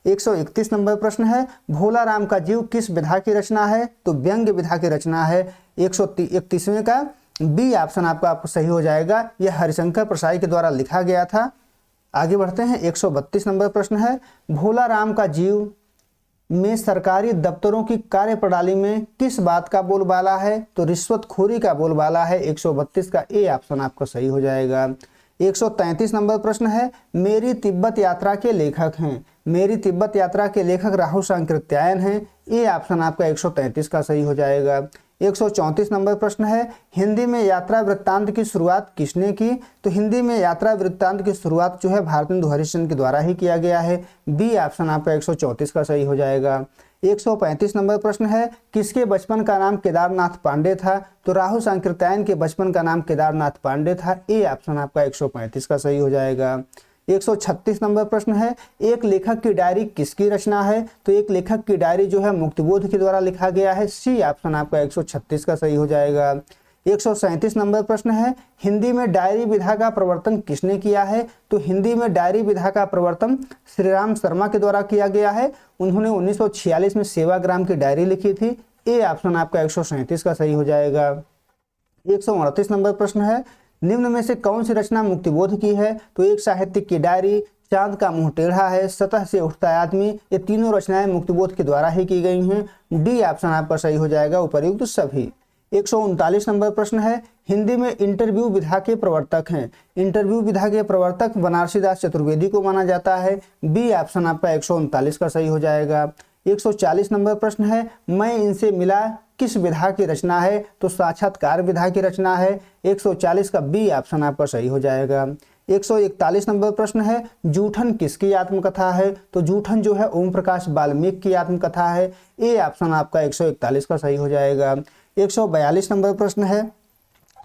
131 नंबर प्रश्न है भोला राम का जीव किस विधा की रचना है? तो व्यंग्य विधा की रचना है। 131वें का बी ऑप्शन आपका सही हो जाएगा। यह हरिशंकर प्रसाई के द्वारा लिखा गया था। आगे बढ़ते हैं। 132 नंबर प्रश्न है भोला राम का जीव में सरकारी दफ्तरों की कार्यप्रणाली में किस बात का बोलबाला है? तो रिश्वतखोरी का बोलबाला है। 132 का ए ऑप्शन आपका सही हो जाएगा। 133 नंबर प्रश्न है मेरी तिब्बत यात्रा के लेखक हैं? मेरी तिब्बत यात्रा के लेखक राहु सांकृत्यायन हैं। ए ऑप्शन आपका 133 का सही हो जाएगा। 134 नंबर प्रश्न है हिंदी में यात्रा वृत्तांत की शुरुआत किसने की? तो हिंदी में यात्रा वृत्तांत की शुरुआत जो है भारतेंदु हरिश्चंद्र के द्वारा ही किया गया है। बी ऑप्शन आपका 134 का सही हो जाएगा। 135 नंबर प्रश्न है किसके बचपन का नाम केदारनाथ पांडे था? तो राहु सांकृत्यायन के बचपन का नाम केदारनाथ पांडे था। ए ऑप्शन आपका 135 का सही हो जाएगा। 136 नंबर प्रश्न है एक लेखक की डायरी किसकी रचना है? तो एक लेखक की डायरी जो है मुक्तिबोध के द्वारा लिखा गया है। सी ऑप्शन आपका 136 का सही हो जाएगा। 137 नंबर प्रश्न है, हिंदी में डायरी विधा का प्रवर्तन किसने किया है? तो हिंदी में डायरी विधा का प्रवर्तन श्री राम शर्मा के द्वारा किया गया है। उन्होंने 1946 में सेवाग्राम की डायरी लिखी थी। ए ऑप्शन आपका 137 का सही हो जाएगा। 138 नंबर प्रश्न है, निम्न में से कौन सी रचना मुक्तिबोध की है? तो एक साहित्यिक की डायरी, चांद का मुंह टेढ़ा है, सतह से उठता है आदमी, ये तीनों रचनाएं मुक्तिबोध के द्वारा ही की गई हैं। डी ऑप्शन आपका सही हो जाएगा, उपर्युक्त सभी। 139 नंबर प्रश्न है, हिंदी में इंटरव्यू विधा के प्रवर्तक हैं। इंटरव्यू विधा के प्रवर्तक बनारसी दास चतुर्वेदी को माना जाता है। बी ऑप्शन आपका 139 का सही हो जाएगा। 140 नंबर प्रश्न है, मैं इनसे मिला किस विधा की रचना है? तो साक्षात्कार विधा की रचना है। 140 का बी ऑप्शन आपका सही हो जाएगा। 141 नंबर प्रश्न है, जूठन किसकी आत्मकथा है? तो जूठन जो है ओम प्रकाश वाल्मीकि की आत्मकथा है। ए ऑप्शन आपका 141 का सही हो जाएगा। 142 नंबर प्रश्न है,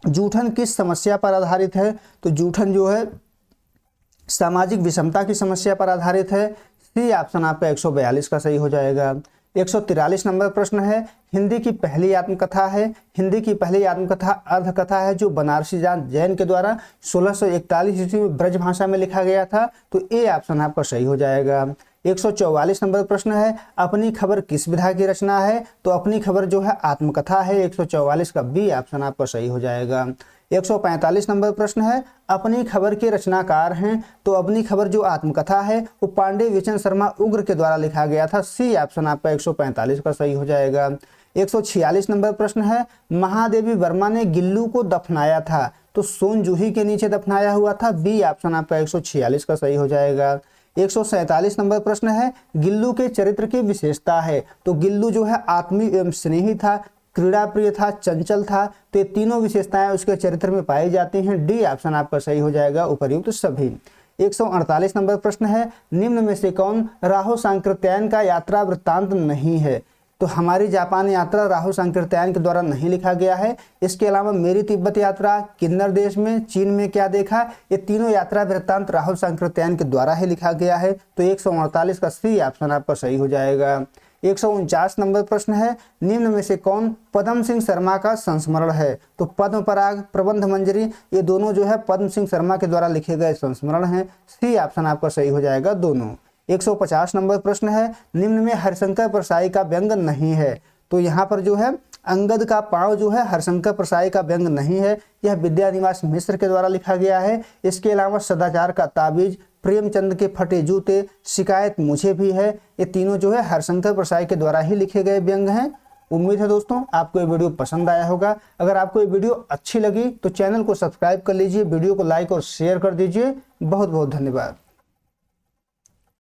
जूठन किस समस्या पर आधारित है? तो जूठन जो है सामाजिक विषमता की समस्या पर आधारित है। सी ऑप्शन आपका 142 का सही हो जाएगा। 143 नंबर प्रश्न है, हिंदी की पहली आत्मकथा है। हिंदी की पहली आत्मकथा अर्धकथा है जो बनारसी दास जैन के द्वारा 1641 ईस्वी में ब्रज भाषा में लिखा गया था। तो ए ऑप्शन आपका सही हो जाएगा। 144 नंबर प्रश्न है, अपनी खबर किस विधा की रचना है? तो अपनी खबर जो है आत्मकथा है। 144 का बी ऑप्शन आपका सही हो जाएगा। 145 नंबर प्रश्न है, अपनी खबर के रचनाकार हैं। तो अपनी खबर जो आत्मकथा है वो पांडे विचन शर्मा उग्र के द्वारा लिखा गया था। सी ऑप्शन आपका 145 का सही हो जाएगा। 146 नंबर प्रश्न है, महादेवी वर्मा ने गिल्लू को दफनाया था। तो सोन जूही के नीचे दफनाया हुआ था। बी ऑप्शन आपका 146 का सही हो जाएगा। 147 नंबर प्रश्न है, गिल्लू के चरित्र की विशेषता है। तो गिल्लू जो है आत्मीय एवं स्नेही था, क्रीड़ा प्रिय था, चंचल था। तो ये तीनों विशेषताएं उसके चरित्र में पाई जाती हैं। डी ऑप्शन आपका सही हो जाएगा, उपर्युक्त सभी। 148 नंबर प्रश्न है, निम्न में से कौन राहु सांकृत्यायन का यात्रा वृत्तांत नहीं है? तो हमारी जापान यात्रा राहु सांकृत्यायन के द्वारा नहीं लिखा गया है। इसके अलावा मेरी तिब्बत यात्रा, किन्नर देश में, चीन में क्या देखा, ये तीनों यात्रा वृत्तांत राहु सांकृत्यायन के द्वारा ही लिखा गया है। तो 148 का सी ऑप्शन आपका सही हो जाएगा। 149 नंबर प्रश्न है, निम्न में से कौन पद्म सिंह शर्मा का संस्मरण है? तो पद्म पराग, प्रबंध मंजरी, ये दोनों जो है पद्म सिंह शर्मा के द्वारा लिखे गए संस्मरण हैं। सी ऑप्शन आपका सही हो जाएगा, दोनों। 150 नंबर प्रश्न है, निम्न में हरिशंकर परसाई का व्यंग नहीं है। तो यहाँ पर जो है अंगद का पांव जो है हरिशंकर परसाई का व्यंग नहीं है। यह विद्यानिवास मिश्र के द्वारा लिखा गया है। इसके अलावा सदाचार का ताबीज, प्रेमचंद के फटे जूते, शिकायत मुझे भी है, ये तीनों जो है हरिशंकर परसाई के द्वारा ही लिखे गए व्यंग हैं। उम्मीद है दोस्तों आपको ये वीडियो पसंद आया होगा। अगर आपको ये वीडियो अच्छी लगी तो चैनल को सब्सक्राइब कर लीजिए, वीडियो को लाइक और शेयर कर दीजिए। बहुत बहुत धन्यवाद।